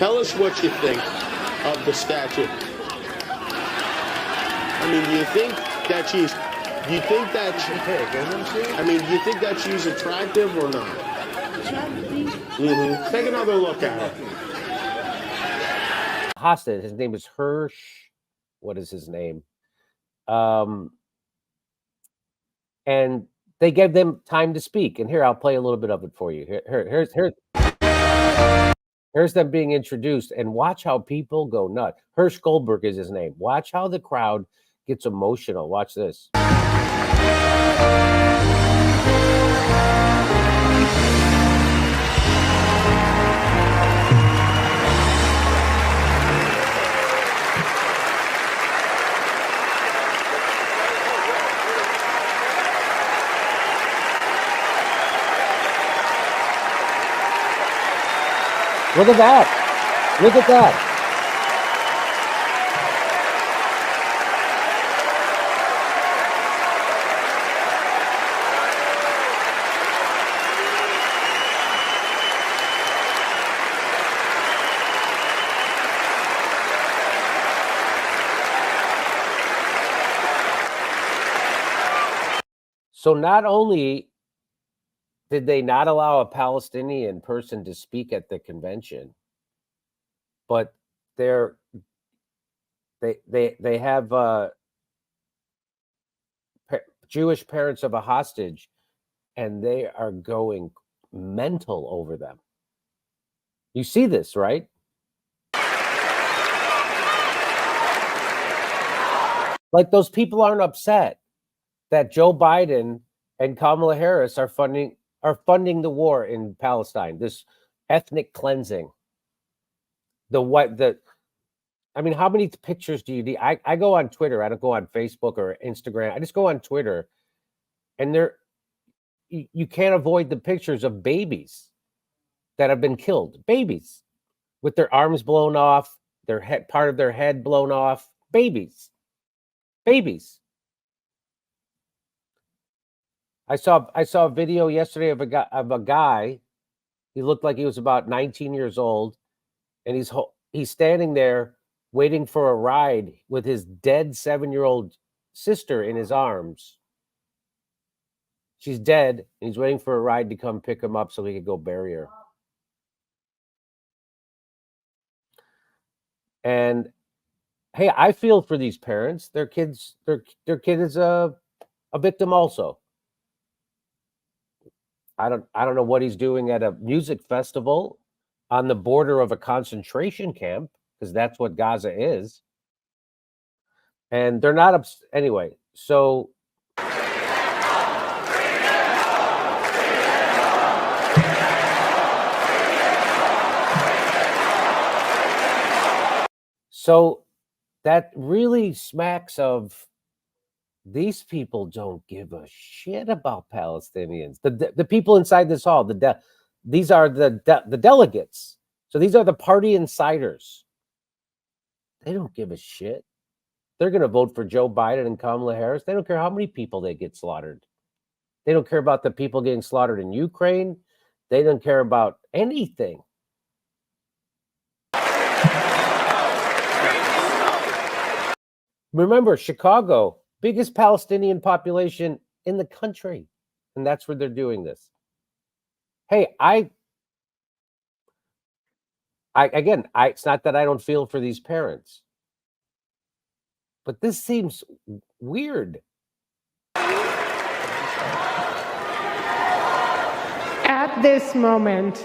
Tell us what you think of the statue. I mean, do you think that she's attractive or not? Take another look at her. Hostage. His name is Hirsch. What is his name? And they gave them time to speak. And here, I'll play a little bit of it for you. Here's them being introduced, and watch how people go nuts. Hirsch Goldberg is his name. Watch how the crowd gets emotional. Watch this. Look at that. Look at that. So not only did they not allow a Palestinian person to speak at the convention, but they have Jewish parents of a hostage, and they are going mental over them. You see this, right? Like, those people aren't upset that Joe Biden and Kamala Harris are funding the war in Palestine, this ethnic cleansing. I mean, how many pictures do you need? I go on Twitter. I don't go on Facebook or Instagram. I just go on Twitter, and you can't avoid the pictures of babies that have been killed. Babies with their arms blown off, their head, part of their head blown off. Babies. I saw a video yesterday of a guy. He looked like he was about 19 years old, and he's standing there waiting for a ride with his dead 7-year-old sister in his arms. She's dead, and he's waiting for a ride to come pick him up so he could go bury her. And hey, I feel for these parents. Their kid is a victim also. I don't know what he's doing at a music festival on the border of a concentration camp, because that's what Gaza is. And they're not anyway. So that really smacks of, these people don't give a shit about Palestinians. The people inside this hall, these are the delegates. So these are the party insiders. They don't give a shit. They're going to vote for Joe Biden and Kamala Harris. They don't care how many people they get slaughtered. They don't care about the people getting slaughtered in Ukraine. They don't care about anything. Remember, Chicago, biggest Palestinian population in the country. And that's where they're doing this. Hey, it's not that I don't feel for these parents, but this seems weird. At this moment,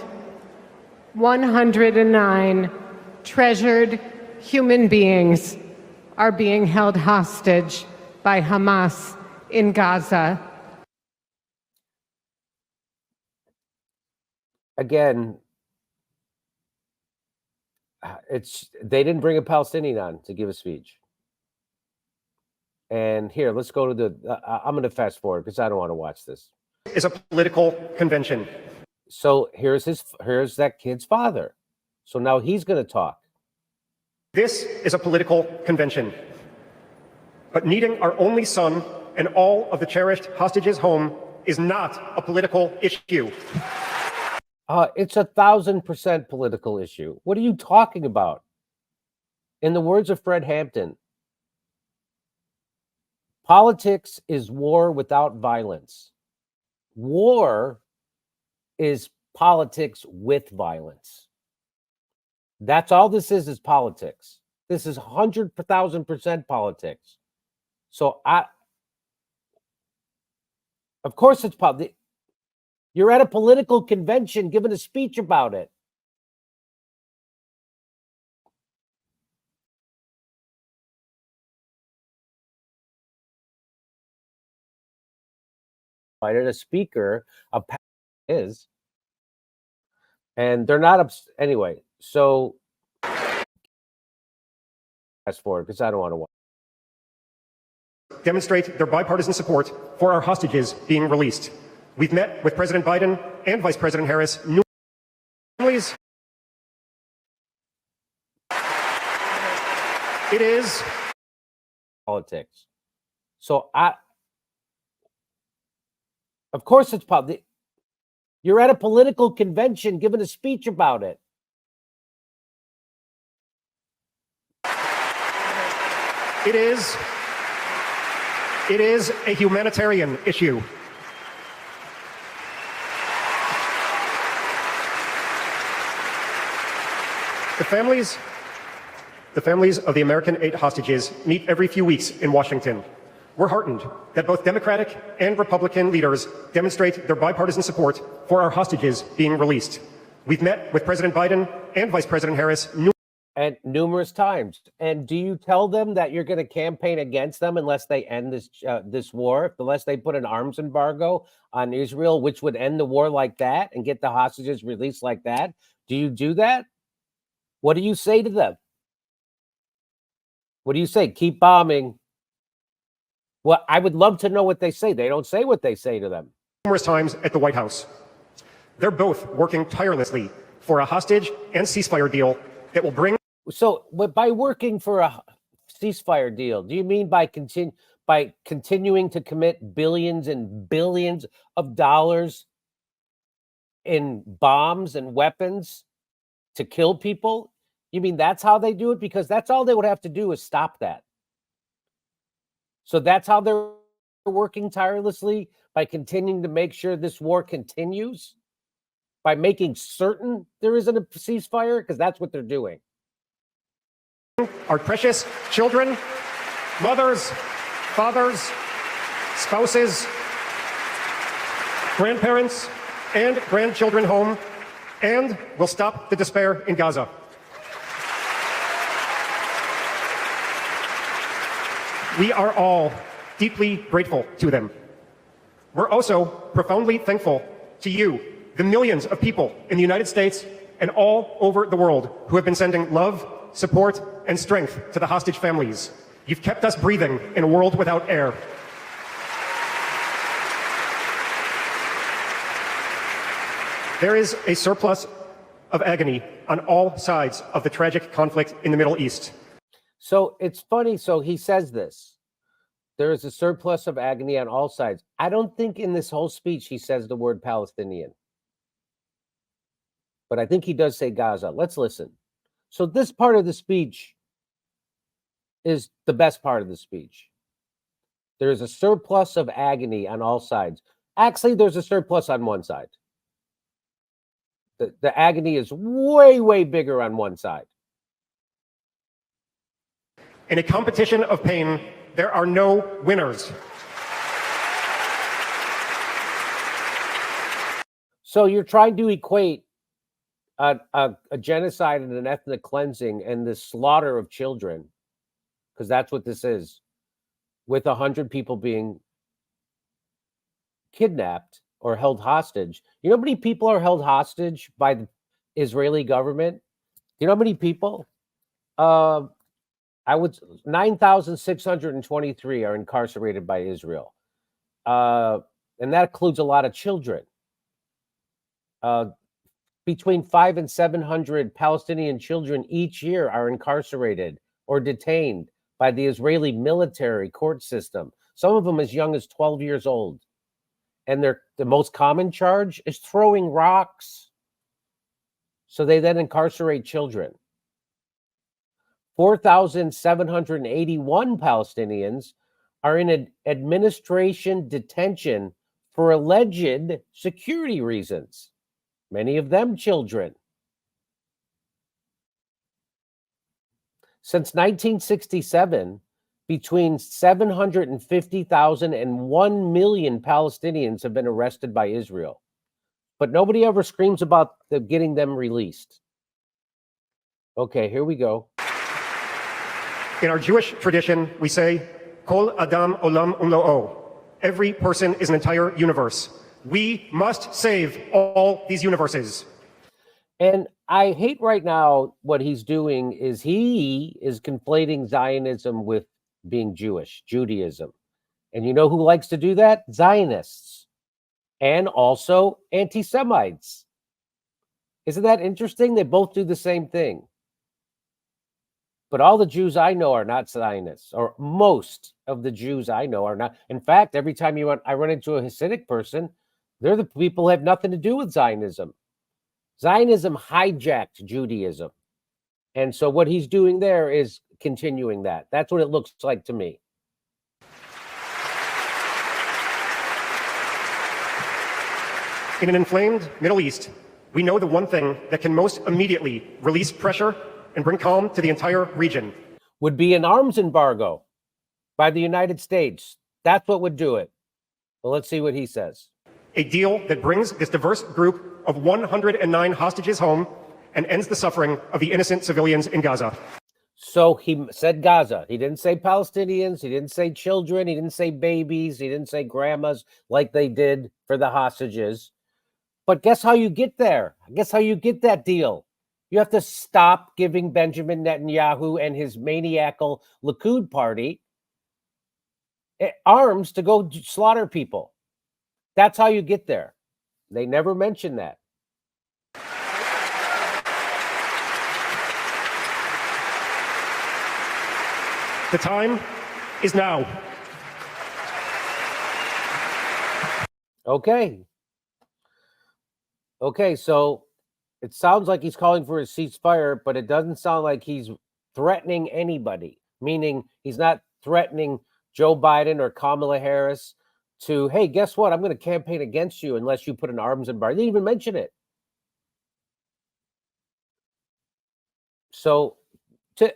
109 treasured human beings are being held hostage by Hamas in Gaza. Again, they didn't bring a Palestinian on to give a speech. And here, let's go to I'm going to fast forward because I don't want to watch this. Is a political convention. So here's that kid's father. So now he's going to talk. This is a political convention. But needing our only son and all of the cherished hostages home is not a political issue. It's 1,000% political issue. What are you talking about? In the words of Fred Hampton, politics is war without violence. War is politics with violence. That's all this is politics. This is 100,000% politics. So of course it's politics. You're at a political convention giving a speech about it. A speaker is, and they're not anyway. So fast forward because I don't want to watch. Demonstrate their bipartisan support for our hostages being released. We've met with President Biden and Vice President Harris. Families. It is politics. So of course it's politics. You're at a political convention giving a speech about it. It is a humanitarian issue. The families of the American 8 hostages meet every few weeks in Washington. We're heartened that both Democratic and Republican leaders demonstrate their bipartisan support for our hostages being released. We've met with President Biden and Vice President Harris numerous times. And do you tell them that you're going to campaign against them unless they end this war, unless they put an arms embargo on Israel, which would end the war like that and get the hostages released like that? Do you do that? What do you say to them? What do you say? Keep bombing. Well, I would love to know what they say. They don't say what they say to them. Numerous times at the White House. They're both working tirelessly for a hostage and ceasefire deal that will bring. So by working for a ceasefire deal, do you mean by continuing to commit billions and billions of dollars in bombs and weapons to kill people? You mean that's how they do it? Because that's all they would have to do is stop that. So that's how they're working tirelessly, by continuing to make sure this war continues, by making certain there isn't a ceasefire, because that's what they're doing. Our precious children, mothers, fathers, spouses, grandparents, and grandchildren home, and will stop the despair in Gaza. We are all deeply grateful to them. We're also profoundly thankful to you, the millions of people in the United States and all over the world who have been sending love, support, and strength to the hostage families. You've kept us breathing in a world without air. There is a surplus of agony on all sides of the tragic conflict in the Middle East. So it's funny. So he says this. There is a surplus of agony on all sides. I don't think in this whole speech he says the word Palestinian. But I think he does say Gaza. Let's listen. So this part of the speech is the best part of the speech. There is a surplus of agony on all sides. Actually, there's a surplus on one side. The agony is way, way bigger on one side. In a competition of pain, there are no winners. So you're trying to equate a genocide and an ethnic cleansing and the slaughter of children, because that's what this is, with 100 people being kidnapped or held hostage. You know how many people are held hostage by the Israeli government? You know how many people? 9,623 are incarcerated by Israel. And that includes a lot of children. Between 500 and 700 Palestinian children each year are incarcerated or detained by the Israeli military court system. Some of them as young as 12 years old. And the most common charge is throwing rocks So they then incarcerate children. 4,781 Palestinians are in administration detention for alleged security reasons, many of them children. Since 1967, between 750,000 and 1 million Palestinians have been arrested by Israel, but nobody ever screams about getting them released. Okay, here we go. In our Jewish tradition, we say, Kol Adam Olam Umlo'o. Every person is an entire universe. We must save all these universes. And I hate right now what he's doing is he is conflating Zionism with being Jewish, Judaism. And you know who likes to do that? Zionists. And also anti-Semites. Isn't that interesting? They both do the same thing. But all the Jews I know are not Zionists, or most of the Jews I know are not. In fact, every time I run into a Hasidic person, they're the people who have nothing to do with Zionism. Zionism hijacked Judaism. And so what he's doing there is continuing that. That's what it looks like to me. In an inflamed Middle East, we know the one thing that can most immediately release pressure and bring calm to the entire region would be an arms embargo by the United States. That's what would do it. Well, let's see what he says. A deal that brings this diverse group of 109 hostages home and ends the suffering of the innocent civilians in Gaza. So he said Gaza. He didn't say Palestinians. He didn't say children. He didn't say babies. He didn't say grandmas like they did for the hostages. But guess how you get there? Guess how you get that deal? You have to stop giving Benjamin Netanyahu and his maniacal Likud party arms to go slaughter people. That's how you get there. They never mention that. The time is now. Okay. Okay, so it sounds like he's calling for a ceasefire, but it doesn't sound like he's threatening anybody, meaning he's not threatening Joe Biden or Kamala Harris to, hey, guess what? I'm going to campaign against you unless you put an arms embargo. He didn't even mention it. So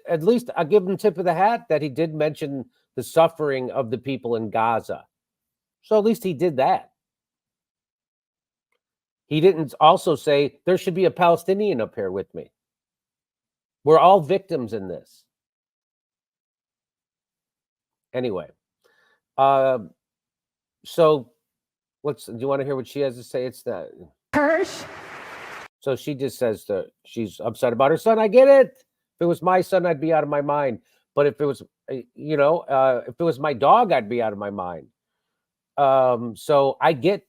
at least I'll give him tip of the hat that he did mention the suffering of the people in Gaza. So at least he did that. He didn't also say there should be a Palestinian up here with me. We're all victims in this. Anyway, so do you want to hear what she has to say? It's that Hirsch. So she just says that she's upset about her son. I get it. If it was my son, I'd be out of my mind. But if it was, if it was my dog, I'd be out of my mind. So I get.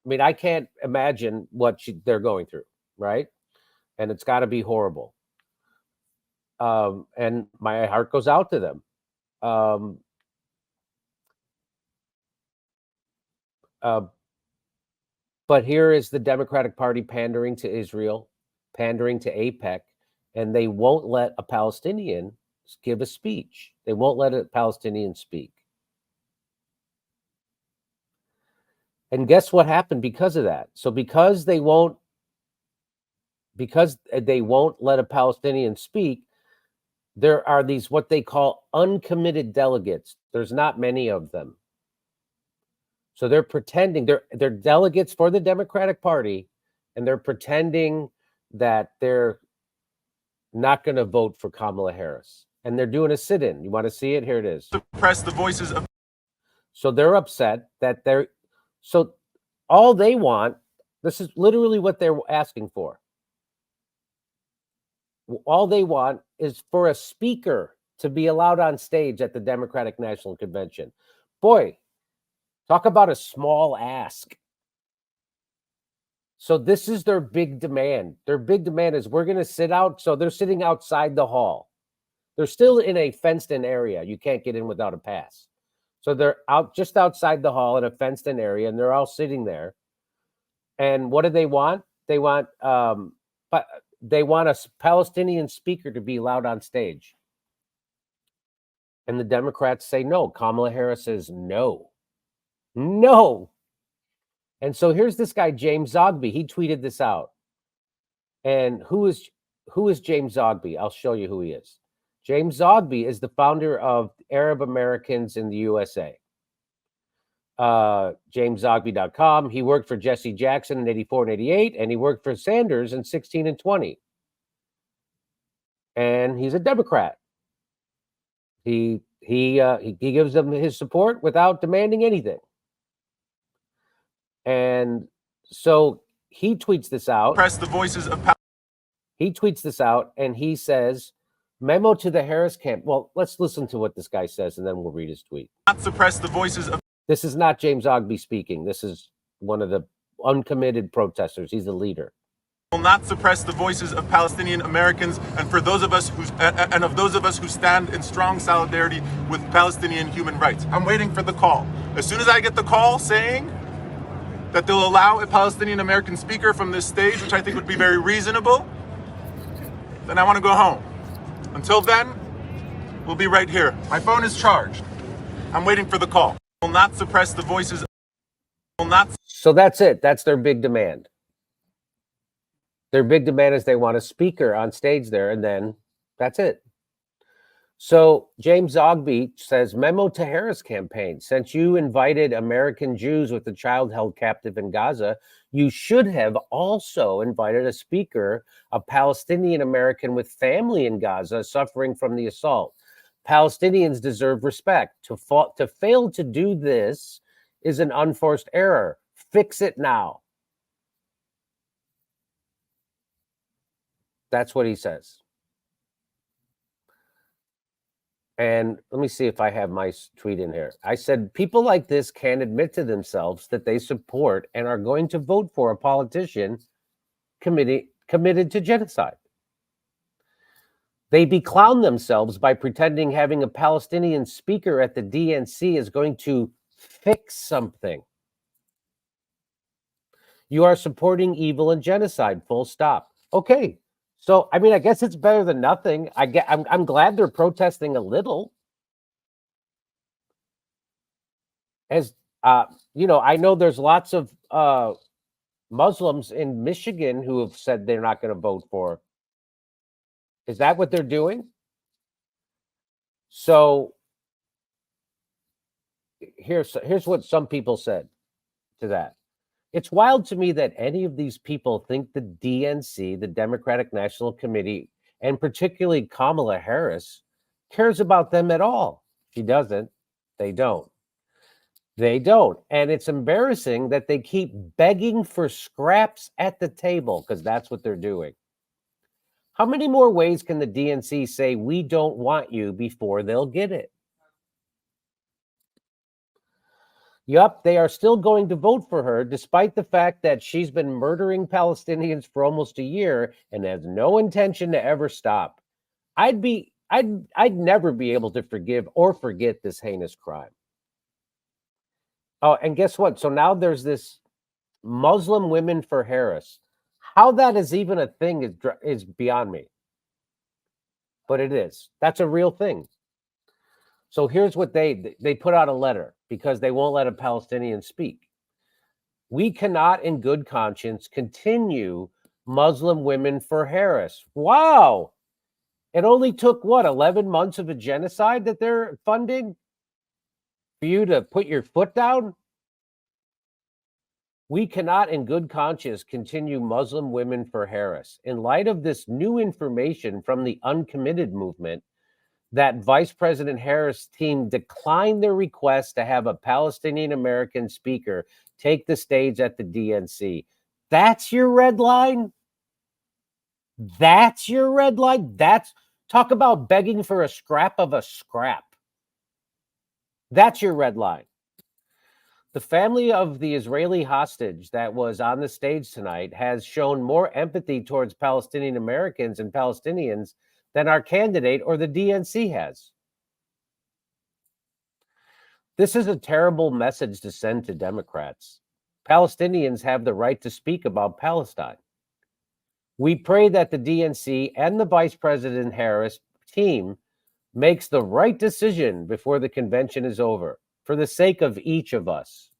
I mean, I can't imagine what they're going through, right? And it's got to be horrible. And my heart goes out to them. But here is the Democratic Party pandering to Israel, pandering to AIPAC, and they won't let a Palestinian give a speech. They won't let a Palestinian speak. And guess what happened because of that? So because they won't let a Palestinian speak, there are these what they call uncommitted delegates. There's not many of them. So they're pretending they're delegates for the Democratic Party, and they're pretending that they're not going to vote for Kamala Harris. And they're doing a sit-in. You want to see it? Here it is. Suppress the voices of. So they're upset that so all they want, this is literally what they're asking for. All they want is for a speaker to be allowed on stage at the Democratic National Convention. Boy, talk about a small ask. So this is their big demand. Their big demand is we're going to sit out. So they're sitting outside the hall. They're still in a fenced-in area. You can't get in without a pass. So they're out just outside the hall in a fenced-in area, and they're all sitting there. And what do they want? They want, but they want a Palestinian speaker to be allowed on stage. And the Democrats say no. Kamala Harris says no. No. And so here's this guy, James Zogby. He tweeted this out. And who is James Zogby? I'll show you who he is. James Zogby is the founder of Arab Americans in the USA. JamesZogby.com. He worked for Jesse Jackson in 84 and 88, and he worked for Sanders in 16 and 20. And he's a Democrat. He gives them his support without demanding anything. And so he tweets this out. Press the voices of He tweets this out, and he says, memo to the Harris camp. Well, let's listen to what this guy says, and then we'll read his tweet. not suppress the voices of This is not James Zogby speaking. This is one of the uncommitted protesters. He's the leader. will not suppress the voices of Palestinian Americans and for those of us who stand in strong solidarity with Palestinian human rights. I'm waiting for the call. As soon as I get the call saying that they'll allow a Palestinian American speaker from this stage, which I think would be very reasonable, then I want to go home. Until then, we'll be right here. My phone is charged. I'm waiting for the call. Will not suppress the voices. Will not. So that's it. That's their big demand. Their big demand is they want a speaker on stage there, and then that's it. So James Zogby says, memo to Harris campaign. Since you invited American Jews with a child held captive in Gaza, you should have also invited a speaker, a Palestinian American with family in Gaza suffering from the assault. Palestinians deserve respect. To fail to do this is an unforced error. Fix it now. That's what he says. And let me see if I have my tweet in here. I said, people like this can't admit to themselves that they support and are going to vote for a politician committed to genocide. They beclown themselves by pretending having a Palestinian speaker at the DNC is going to fix something. You are supporting evil and genocide, full stop. Okay. So, I mean, I guess it's better than nothing. I'm glad they're protesting a little. As you know, I know there's lots of Muslims in Michigan who have said they're not going to vote for. Is that what they're doing? So here's what some people said to that. It's wild to me that any of these people think the DNC, the Democratic National Committee, and particularly Kamala Harris, cares about them at all. She doesn't. They don't. They don't. And it's embarrassing that they keep begging for scraps at the table, because that's what they're doing. How many more ways can the DNC say we don't want you before they'll get it? Yup, they are still going to vote for her, despite the fact that she's been murdering Palestinians for almost a year and has no intention to ever stop. I'd never be able to forgive or forget this heinous crime. Oh, and guess what? So now there's this Muslim Women for Harris. How that is even a thing is beyond me. But it is. That's a real thing. So here's what they put out a letter because they won't let a Palestinian speak. We cannot in good conscience continue Muslim Women for Harris. Wow. It only took, what, 11 months of a genocide that they're funding for you to put your foot down? We cannot in good conscience continue Muslim Women for Harris. In light of this new information from the uncommitted movement, that Vice President Harris' team declined their request to have a Palestinian American speaker take the stage at the DNC. That's your red line? That's your red line? Talk about begging for a scrap of a scrap. That's your red line. The family of the Israeli hostage that was on the stage tonight has shown more empathy towards Palestinian Americans and Palestinians than our candidate or the DNC has. This is a terrible message to send to Democrats. Palestinians have the right to speak about Palestine. We pray that the DNC and the Vice President Harris team makes the right decision before the convention is over, for the sake of each of us.